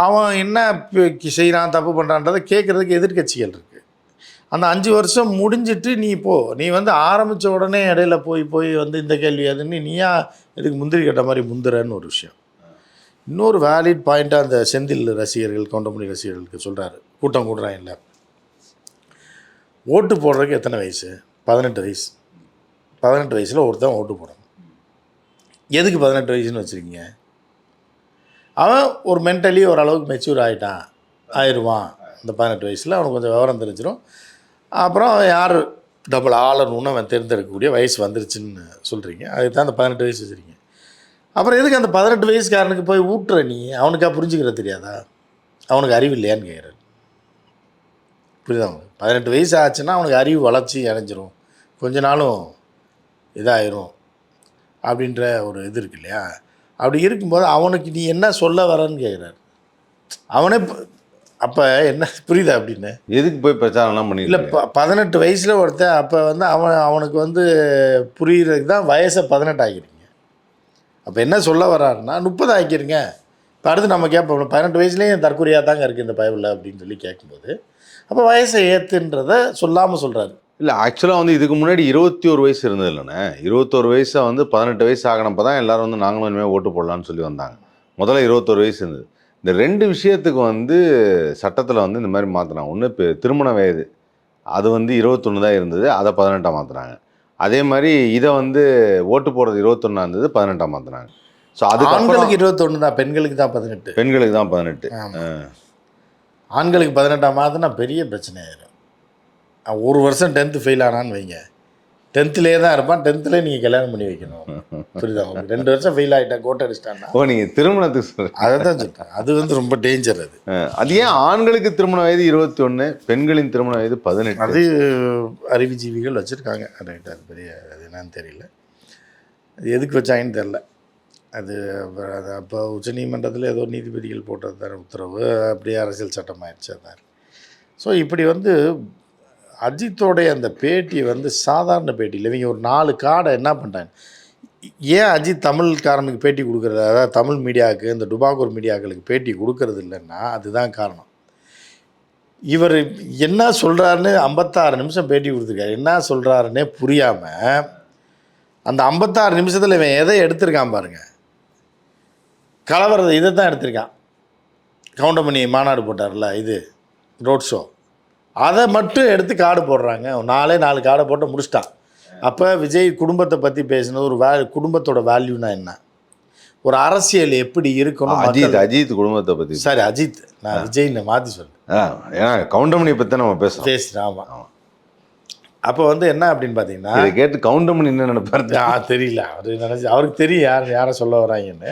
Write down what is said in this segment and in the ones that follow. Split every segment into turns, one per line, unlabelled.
அவன் என்ன செய்கிறான் தப்பு பண்ணுறான்றதை கேட்குறதுக்கு எதிர்கட்சிகள் இருக்குது. அந்த 5 வருஷம் முடிஞ்சிட்டு நீ வந்து ஆரம்பித்த உடனே இடையில போய் வந்து இந்த கேள்வி அதுன்னு நீயா இதுக்கு முந்திரி கட்ட மாதிரி முந்துறன்னு ஒரு விஷயம். இன்னொரு வேலிட் பாயிண்ட்டாக அந்த செந்தில் ரசிகர்கள் கவுண்டமணி ரசிகர்களுக்கு சொல்கிறாரு, கூட்டம் கூடுறான் இல்லை, ஓட்டு போடுறதுக்கு எத்தனை வயசு? 18 வயசு. 18 வயசில் ஒருத்தன் ஓட்டு போடணும். எதுக்கு 18 வயசுன்னு வச்சுருக்கீங்க? அவன் ஒரு மென்டலி ஓரளவுக்கு மெச்சூர் ஆயிடுவான். இந்த 18 வயசில் அவனுக்கு கொஞ்சம் விவரம் தெரிஞ்சிடும். அப்புறம் யார் டபுள் ஆளணுன்னு அவன் தேர்ந்தெடுக்கக்கூடிய வயசு வந்துருச்சுன்னு சொல்கிறீங்க. அதுக்கு தான் அந்த 18 வயசு வச்சுருக்கீங்க. அப்புறம் எதுக்கு அந்த 18 வயசுக்காரனுக்கு போய் ஊட்டுற நீ? அவனுக்கா புரிஞ்சுக்கிற தெரியாதா? அவனுக்கு அறிவு இல்லையான்னு கேட்குறாரு. புரியுதா? 18 வயசு ஆச்சுன்னா அவனுக்கு அறிவு வளர்ச்சி அடைஞ்சிரும், கொஞ்ச நாளும் இதாகிரும் அப்படின்ற ஒரு இது இருக்கு இல்லையா? அப்படி இருக்கும்போது அவனுக்கு நீ என்ன சொல்ல வரன்னு கேட்குறாரு. அவனே அப்போ என்ன புரியுதா அப்படின்னு?
எதுக்கு போய் பிரச்சாரம்லாம் பண்ணி
இல்லை 18 வயசில் ஒருத்தன் அப்போ வந்து அவனுக்கு வந்து புரிகிறதுக்கு தான் வயசை 18 ஆகிருங்க. அப்போ என்ன சொல்ல வர்றாருன்னா 30 ஆக்கிருங்க. இப்போ அடுத்து நம்ம கேட்போம், 18 வயசுலேயும் தற்கொலையாக தாங்க இருக்குது இந்த பயவில் அப்படின்னு சொல்லி கேட்கும்போது அப்போ வயசை ஏற்றுன்றதை சொல்லாமல் சொல்கிறாரு.
இல்லை, ஆக்சுவலாக வந்து இதுக்கு முன்னாடி 21 வயசு இருந்தது இல்லைண்ணே. 21 வயசை வந்து 18 வயசு ஆகினப்போ தான் எல்லோரும் வந்து நாங்களும் இனிமேல் ஓட்டு போடலான்னு சொல்லி வந்தாங்க. முதல்ல 21 வயசு இருந்தது. இந்த 2 விஷயத்துக்கு வந்து சட்டத்தில் வந்து இந்த மாதிரி மாற்றினாங்க. ஒன்று இப்போ திருமண வயது அது வந்து 21 தான் இருந்தது, அதை 18 மாற்றினாங்க. அதே மாதிரி இதை வந்து ஓட்டு போடுறது 21 இருந்தது, 18 மாற்றினாங்க. ஸோ அதுக்கு
ஆண்களுக்கு 21 தான், பெண்களுக்கு தான் 18.
பெண்களுக்கு தான் 18.
ஆண்களுக்கு 18 மாதம்னா பெரிய பிரச்சனை ஆயிடும். 1 வருஷம் 10th ஃபெயில் ஆனான்னு வைங்க, 10th தான் இருப்பான், 10th நீங்கள் கல்யாணம் பண்ணி வைக்கணும். புரியுதா? 2 வருஷம் ஃபெயில் ஆகிட்டேன், கோட்டை அடிச்சிட்டான்னா.
நீங்கள் திருமணத்துக்கு சொல்கிறேன்.
அதை தான் சொல்கிறேன். அது வந்து ரொம்ப டேஞ்சர்.
அது ஏன் ஆண்களுக்கு திருமண வயது 21, பெண்களின் திருமண வயது 18?
அது அறிவுஜீவிகள் வச்சுருக்காங்க. ரைட், அது பெரிய அது என்னன்னு தெரியல, அது எதுக்கு வச்சாங்கன்னு தெரில. அது அப்போ உச்சநீதிமன்றத்தில் ஏதோ நீதிபதிகள் போட்டது தானே உத்தரவு, அப்படியே அரசியல் சட்டம் ஆயிடுச்சு அதான். ஸோ இப்படி வந்து அஜித்தோடைய அந்த பேட்டி வந்து சாதாரண பேட்டி இல்லை. இவங்க ஒரு 4 கார்டை என்ன பண்ணுறாங்க, ஏன் அஜித் தமிழ்காரனுக்கு பேட்டி கொடுக்குறது, அதாவது தமிழ் மீடியாவுக்கு இந்த டுபாகூர் மீடியாக்களுக்கு பேட்டி கொடுக்கறது இல்லைன்னா அதுதான் காரணம். இவர் என்ன சொல்கிறாருன்னு 56 நிமிஷம் பேட்டி கொடுத்துருக்காரு. என்ன சொல்கிறாருன்னே புரியாமல் அந்த 56 நிமிஷத்தில் இவன் எதை எடுத்திருக்கான் பாருங்கள், கலவரத்தை இதை தான் எடுத்திருக்கான். கவுண்டமணி மாநாடு போட்டார்ல, இது ரோட் ஷோ, அதை மட்டும் எடுத்து கார்டு போடுறாங்க. 4 கார்டை போட்டு முடிச்சிட்டான். அப்போ விஜய் குடும்பத்தை பற்றி பேசினது ஒரு குடும்பத்தோட வேல்யூனா என்ன, ஒரு அரசியல் எப்படி இருக்கணும்.
அஜித் குடும்பத்தை பற்றி,
சாரி அஜித், நான் விஜய்னு மாற்றி சொல்லுவேன்,
ஏன்னா கவுண்டமணி பற்றி நம்ம
பேசுகிறேன். ஆமாம். அப்போ வந்து என்ன அப்படின்னு பார்த்தீங்கன்னா,
இதை கேட்டு கவுண்டமணி என்ன நினைப்பாரு
தெரியல. அவர் நினச்சி அவருக்கு தெரியும் யாரை சொல்ல வராங்கன்னு.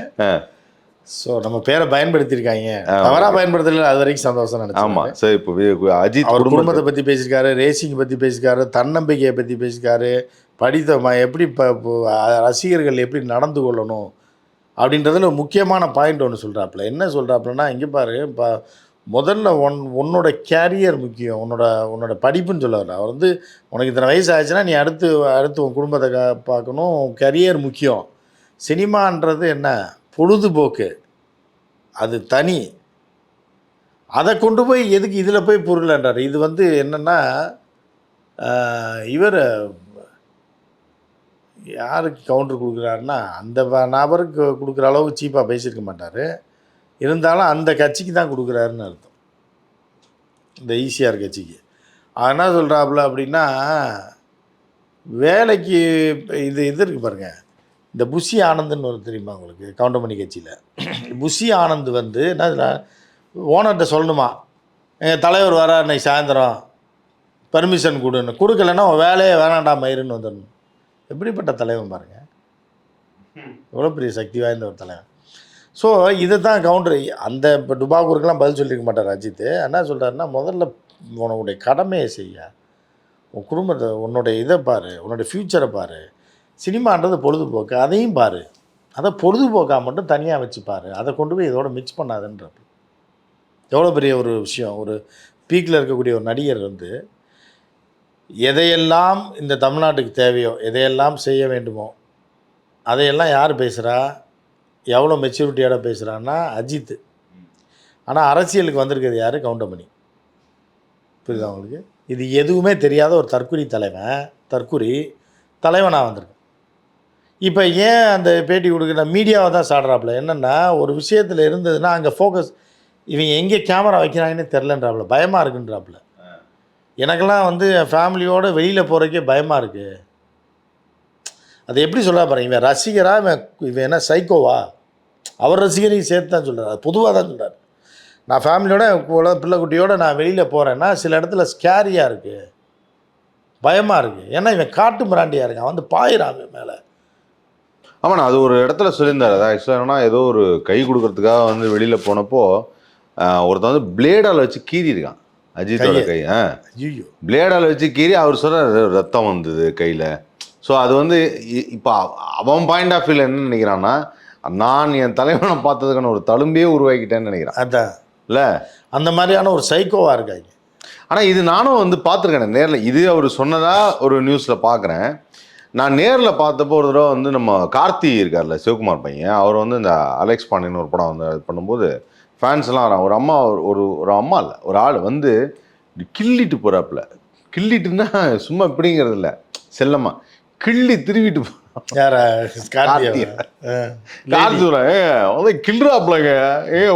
ஸோ நம்ம பேரை பயன்படுத்தியிருக்காங்க, தவறாக பயன்படுத்தல, அது வரைக்கும் சந்தோஷம் நினைச்சேன்.
ஆமாம். சரி, இப்போ அஜித்
அவர் குடும்பத்தை பற்றி பேசியிருக்காரு, ரேசிங் பற்றி பேசியிருக்காரு, தன்னம்பிக்கையை பற்றி பேசியிருக்காரு, எப்படி இப்போ ரசிகர்கள் எப்படி நடந்து கொள்ளணும் அப்படின்றதுல முக்கியமான பாயிண்ட் ஒன்று சொல்கிறாப்புல. என்ன சொல்கிறாப்புலன்னா, இங்கே பாரு, இப்போ முதல்ல உன்னோட கேரியர் முக்கியம், உன்னோட படிப்புன்னு சொல்ல வரல. அவர் வந்து உனக்கு இத்தனை வயசு ஆச்சுன்னா நீ அடுத்து உன் குடும்பத்தை பார்க்கணும், கரியர் முக்கியம். சினிமான்றது என்ன, பொழுதுபோக்கு, அது தனி. அதை கொண்டு போய் எதுக்கு இதில் போய் பொருள்ன்றார். இது வந்து என்னென்னா, இவர் யாருக்கு கவுண்டர் கொடுக்குறாருன்னா அந்த நபருக்கு கொடுக்குற அளவுக்கு சீப்பாக பேசியிருக்க மாட்டார். இருந்தாலும் அந்த கட்சிக்கு தான் கொடுக்குறாருன்னு அர்த்தம், இந்த ஈசிஆர் கட்சிக்கு. என்ன சொல்கிறாப்புல அப்படின்னா, வேலைக்கு இது இருக்குது பாருங்கள், இந்த புஷி ஆனந்துன்னு ஒரு தெரியுமா உங்களுக்கு, கவுண்டமணி கட்சியில் புஷி ஆனந்த் வந்து என்ன ஓனர்கிட்ட சொல்லணுமா, எங்கள் தலைவர் வரார் இன்னைக்கு சாயந்தரம் பர்மிஷன் கொடுக்கலன்னா வேலையே வேணாண்டா மயிருன்னு வந்துடணும். எப்படிப்பட்ட தலைவன் பாருங்கள், எவ்வளோ பெரிய சக்தி வாய்ந்த ஒரு தலைவன். ஸோ இதை தான் கவுண்டர் அந்த இப்போ டுபாகூருக்கெலாம் பதில் சொல்லியிருக்க மாட்டார் அஜித். என்ன சொல்கிறாருன்னா, முதல்ல உன்னுடைய கடமையை செய்ய, உன் குடும்பத்தை, உன்னுடைய இதை பாரு, உன்னுடைய ஃப்யூச்சரை பாரு. சினிமான்றது பொழுதுபோக்கு, அதையும் பாரு. அதை பொழுதுபோக்காக மட்டும் தனியாக வச்சுப்பார், அதை கொண்டு போய் இதோட மிக்ஸ் பண்ணாதுன்றப்ப எவ்வளோ பெரிய ஒரு விஷயம். ஒரு பீக்கில் இருக்கக்கூடிய ஒரு நடிகர் வந்து எதையெல்லாம் இந்த தமிழ்நாட்டுக்கு தேவையோ, எதையெல்லாம் செய்ய வேண்டுமோ, அதையெல்லாம் யார் பேசுகிறா, எவ்வளோ மெச்சூரிட்டியோட பேசுகிறான்னா அஜித். ஆனால் அரசியலுக்கு வந்திருக்கிறது யார்? கவுண்டமணி. புரியுதா உங்களுக்கு? இது எதுவுமே தெரியாத ஒரு தற்குறி தலைவனாக வந்திருக்கு. இப்போ ஏன் அந்த பேட்டி கொடுக்குற மீடியாவை தான் சாடுறாப்புல? என்னென்னா ஒரு விஷயத்தில் இருந்ததுன்னா அங்கே ஃபோக்கஸ், இவங்க எங்கே கேமரா வைக்கிறாங்கன்னு தெரிலன்றாப்புல, பயமாக இருக்குன்றாப்புல. எனக்கெல்லாம் வந்து என் ஃபேமிலியோடு வெளியில் போகிறக்கே பயமாக இருக்குது. அது எப்படி சொல்கிறா பாருங்க, இவன் ரசிகரா, இவன் என்ன சைக்கோவா? அவர் ரசிகரையும் சேர்த்து தான் சொல்கிறார், அது பொதுவாக தான் சொல்கிறார். நான் ஃபேமிலியோட பிள்ளைக்குட்டியோடு நான் வெளியில் போகிறேன்னா சில இடத்துல ஸ்கேரியாக இருக்குது, பயமாக இருக்குது. ஏன்னா இவன் காட்டு மிராண்டியாக இருக்கான், வந்து பாயிறான் மேலே.
ஆமாண்ணா, அது ஒரு இடத்துல சொல்லியிருந்தார். அதான் ஆக்சுவலாக என்னன்னா, ஏதோ ஒரு கை கொடுக்கறதுக்காக வந்து வெளியில் போனப்போ ஒருத்தன் வந்து பிளேடால் வச்சு கீறி இருக்கான் அஜித்தோட கை.
ஐயோ,
பிளேடால் வச்சு கீறி அவர் சொல்கிற ரத்தம் வந்தது கையில். ஸோ அது வந்து இப்போ அவன் பாயிண்ட் ஆஃப் வியூவில் என்ன நினைக்கிறான்னா, நான் என் தலைவனை பார்த்ததுக்கான ஒரு தழும்பே உருவாக்கிட்டேன்னு நினைக்கிறான்.
அதான்
இல்லை,
அந்த மாதிரியான ஒரு சைக்கோவாக இருக்காங்க.
ஆனால் இது நானும் வந்து பார்த்துருக்கேன் நேரில். இது அவர் சொன்னதாக ஒரு நியூஸில் பார்க்குறேன். நான் நேரில் பார்த்தப்போ ஒரு தடவை வந்து நம்ம கார்த்தி இருக்கார்ல, சிவகுமார் பையன், அவர் வந்து இந்த அலெக்ஸ் பாண்டியன் ஒரு படம் வந்து இது பண்ணும்போது ஃபேன்ஸ்லாம் வரான். ஒரு அம்மா ஒரு அம்மா இல்லை, ஒரு ஆள் வந்து கிள்ளிட்டு போகிறாப்புல. கிள்ளிட்டுன்னா சும்மா இப்படிங்கிறது இல்லை, செல்லம்மா கிள்ளி திருவிட்டு கார்த்தி வந்து கிள்றாப்புலங்க,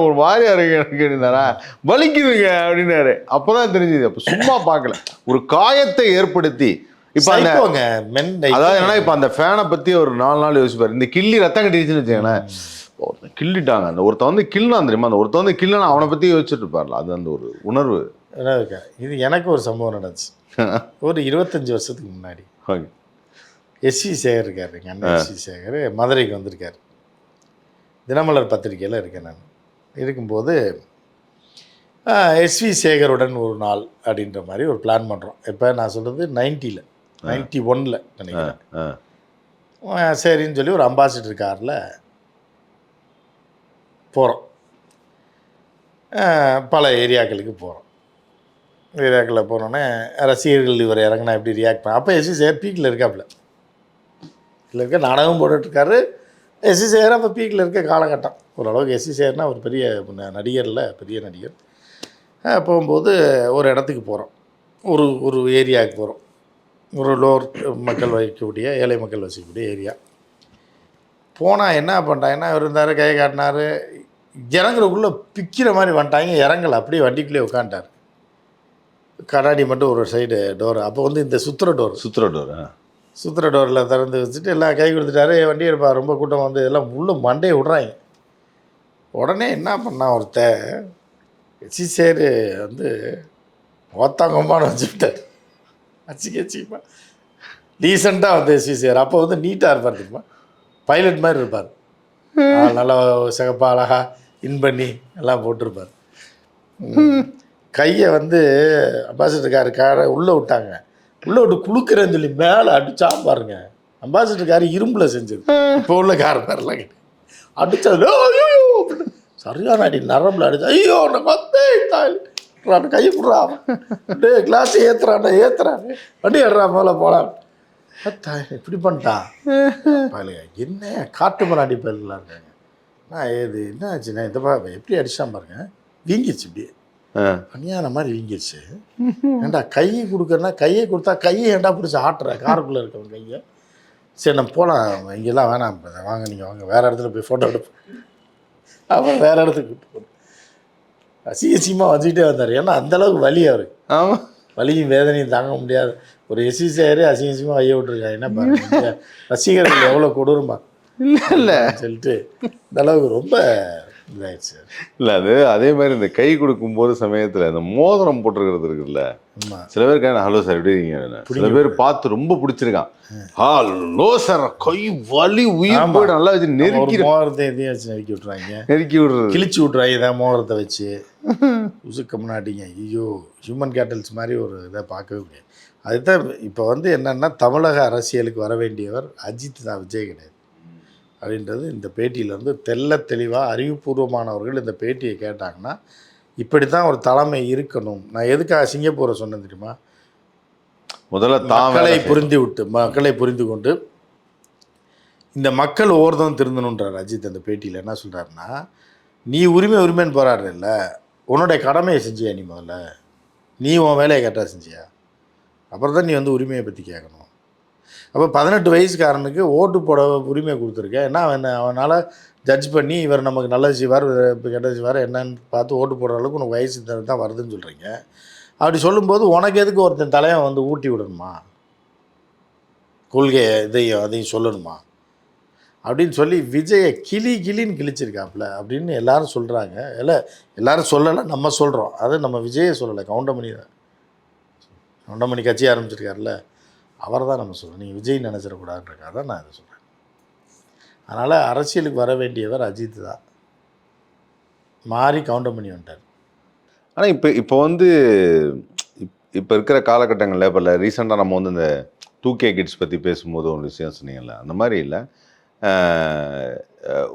ஒரு மாதிரியா இருக்கு எனக்கு அப்படின்னாரா, வலிக்குதுங்க அப்படின்னாரு. அப்போதான் தெரிஞ்சுது, அப்போ சும்மா பார்க்கல, ஒரு காயத்தை ஏற்படுத்தி. இப்போ அதாவது என்னன்னா, இப்போ அந்த ஃபேனை பற்றி ஒரு 4 நாள் யோசிப்பார். இந்த கிள்ளி ரத்தம் கட்டிடுச்சுன்னு வச்சுக்கோங்களேன், கிள்ளிட்டாங்க அந்த ஒருத்தன் வந்து கிள்ளான் தெரியுமா, அந்த ஒருத்தன் வந்து கிள்ளனா அவனை பற்றி யோசிச்சுட்டு இருப்பார்ல, அது அந்த ஒரு உணர்வு.
இது எனக்கு ஒரு சம்பவம் நடந்துச்சு ஒரு 25 வருஷத்துக்கு முன்னாடி. எஸ்வி சேகர் இருக்கார், எங்கள் அண்ணன் எஸ்வி சேகர் மதுரைக்கு வந்திருக்கார். தினமலர் பத்திரிகையில் இருக்கேன் நான். இருக்கும்போது எஸ்வி சேகருடன் ஒரு நாள் அப்படின்ற மாதிரி ஒரு பிளான் பண்ணுறோம். இப்போ நான் சொல்கிறது 91 நினைக்கிறேன். சரின்னு சொல்லி ஒரு அம்பாசிடர் காரில் போகிறோம். பல ஏரியாக்களுக்கு போகிறோம். ஏரியாக்களில் போனோன்னே ரசிகர்கள் இவர் இறங்கினா எப்படி ரியாக்ட் பண்ண. அப்போ எஸ்வி சேகர் பீக்கில் இருக்காப்புல, இருக்க நாடகம் போட்டுட்ருக்காரு. எஸ்வி சேகர் அப்போ பீக்கில் இருக்க காலகட்டம். ஓரளவுக்கு எஸ்வி சேகர்னால் ஒரு பெரிய நடிகரில் பெரிய நடிகர். போகும்போது ஒரு இடத்துக்கு போகிறோம், ஒரு ஏரியாவுக்கு போகிறோம். ஒரு லோவர் மக்கள் வசிக்கக்கூடிய, ஏழை மக்கள் வசிக்கக்கூடிய ஏரியா. போனால் என்ன பண்ணிட்டாங்கன்னா, இவர் இருந்தார், கை காட்டினார். இறங்குறதுக்குள்ளே பிக்கிற மாதிரி வந்துட்டாங்க. இறங்கலை, அப்படியே வண்டிக்குள்ளேயே உட்காந்துட்டார். கண்ணாடி மட்டும் ஒரு சைடு டோர். அப்போ வந்து இந்த சுற்றுற டோரில் திறந்து வச்சுட்டு எல்லாம் கை கொடுத்துட்டாரு. வண்டி எடுப்பா, ரொம்ப கூட்டம் வந்து எல்லாம் உள்ளே மண்டையை விட்றாங்க. உடனே என்ன பண்ணான் ஒருத்தர், எஸ்வி சேகர் வந்து ஓத்தாங்கம்மான்னு வச்சுக்கிட்டார். வச்சுக்கா டீசெண்டாக வந்து எஸ்வி சேகர் அப்போ வந்து நீட்டாக இருப்பார் தெரியுமா, பைலட் மாதிரி இருப்பார். நல்லா சிகப்பா அழகா இன் பண்ணி எல்லாம் போட்டிருப்பார். கையை வந்து அம்பாசிடர் காரை உள்ளே விட்டாங்க. உள்ளே விட்டு குளுக்குறேன்னு சொல்லி மேலே அடிச்சா பாருங்க. அம்பாசிடர் கார் இரும்பில் செஞ்சது, இப்போ உள்ள கார் மாதிரிலாம் கிடையாது. அடித்தது சரியான அடி, நரம்பில் அடிச்சு. ஐயோ நான் கையை விட்றான், கிளாஸ் ஏற்றுறான் வண்டி ஏடுறா மேலே போகலாம். இப்படி பண்ணிட்டான். என்ன காட்டு மராண்டி பயிர்களாக இருக்காங்க. நான் ஏது என்ன ஆச்சுண்ணா, இந்த எப்படி அடிச்சான் பாருங்க, வீங்கிடுச்சு, இப்படியே பனியான மாதிரி வீங்கிடுச்சு. ஏண்டா கையை கொடுக்குறேன்னா, கையை கொடுத்தா கையை ஏண்டா பிடிச்சி ஆட்டுற காருக்குள்ளே இருக்கவங்க கையை. சரி நம்ம போகலாம், இங்கெல்லாம் வேணாம், வாங்க நீங்கள் வாங்க, வேறு இடத்துல போய் ஃபோட்டோ எடுப்போம். அப்புறம் வேறு இடத்துக்கு கூப்பிட்டு போகணும். அசிங்கமாக வச்சுக்கிட்டே வந்தார். ஏன்னா அந்தளவுக்கு வலி அவருக்கு. ஆமாம், வலியும் வேதனையும் தாங்க முடியாது. ஒரு எஸ்வி சேகரே அசிங்கமாக வைய விட்டுருக்காங்க. என்ன பாருங்க, ரசிகர்கள் எவ்வளோ கொடூரமா இல்லை சொல்லிட்டு இந்த அளவுக்கு ரொம்ப இதாகிடுச்சு.
இல்லை, அது அதே மாதிரி இந்த கை கொடுக்கும்போது சமயத்தில் இந்த மோதிரம் போட்டிருக்கிறது இருக்குல்ல, சில பேர் ஹலோ சார் எப்படி இருக்கீங்க, சில பேர் பார்த்து ரொம்ப பிடிச்சிருக்கான். ஹலோ சார், கை வலி உயிர் போய்ட்டு நல்லா வச்சு நெருக்கி
மோதிரத்தை எதையும் வச்சு நெருக்கி விட்றாங்க,
நெருக்கி விட்றது,
கிழிச்சு விட்றாங்க. இதான் மோதிரத்தை வச்சு உசுக்க முன்னாடிங்க. ஐயோ, ஹியூமன் கேட்டல்ஸ் மாதிரி ஒரு இதை பார்க்கவே முடியாது. அதுதான் இப்போ வந்து என்னென்னா, தமிழக அரசியலுக்கு வர வேண்டியவர் அஜித் தான், விஜய் கிடையாது அப்படின்றது இந்த பேட்டியில் வந்து தெல்ல தெளிவாக அறிவுபூர்வமானவர்கள் இந்த பேட்டியை கேட்டாங்கன்னா இப்படி தான் ஒரு தலைமை இருக்கணும். நான் எதுக்காக சிங்கப்பூரை சொன்னேன் தெரியுமா,
முதல்ல
மக்களை புரிந்து கொண்டு இந்த மக்கள் ஒவ்வொருத்தரும் திருந்தணுன்றார் அஜித். அந்த பேட்டியில் என்ன சொல்கிறாருன்னா, நீ உரிமைன்னு போராடுற இல்லை, உன்னுடைய கடமையை செஞ்சியா நீ முதல்ல? நீ உன் வேலையை கரெக்டாக செஞ்சியா? அப்புறம் தான் நீ வந்து உரிமையை பற்றி கேட்கணும். அப்போ 18 வயசுக்காரனுக்கு ஓட்டு போட உரிமை கொடுத்துருக்கேன். ஏன்னா அவனால் ஜட்ஜ் பண்ணி இவர் நமக்கு நல்லது செய்வார், இப்போ கெட்டது செய்வார் என்னன்னு பார்த்து ஓட்டு போடுற அளவுக்கு உனக்கு வயசு தான் வருதுன்னு சொல்கிறீங்க. அப்படி சொல்லும்போது உனக்கு எதுக்கு ஒருத்தன் தலைவன் வந்து ஊட்டி விடணுமா? கொள்கை இதையும் அதையும் சொல்லணுமா? அப்படின்னு சொல்லி விஜயை கிளின்னு கிழிச்சிருக்காப்புல அப்படின்னு எல்லாரும் சொல்கிறாங்க. எல்லாரும் சொல்லலை, நம்ம சொல்கிறோம். அது நம்ம விஜயை சொல்லலை, கவுண்டமணி கட்சி ஆரம்பிச்சிருக்காருல்ல, அவரை தான் நம்ம சொல்கிறோம். நீங்கள் விஜய் நினச்சிடக்கூடாதுன்றக்காக தான் நான் இதை சொல்கிறேன். அதனால் அரசியலுக்கு வர வேண்டியவர் அஜித் தான், மாறி கவுண்டமணி வந்துட்டார்.
ஆனால் இப்போ வந்து இப்போ இருக்கிற காலகட்டங்களில் இப்போ ரீசெண்டாக நம்ம வந்து இந்த 2K கிட்ஸ் பற்றி பேசும்போது ஒரு விஷயம் சொன்னீங்கல்ல, அந்த மாதிரி இல்லை.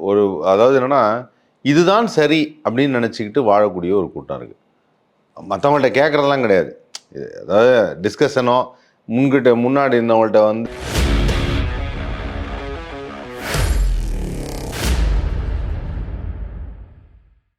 ஒரு அதாவது என்னென்னா இதுதான் சரி அப்படின்னு நினச்சிக்கிட்டு வாழக்கூடிய ஒரு கூட்டம் இருக்குது. மற்றவங்கள்ட்ட கேட்குறதெல்லாம் கிடையாது. அதாவது டிஸ்கஷனோ முன்னாடி இருந்தவங்கள்ட்ட வந்து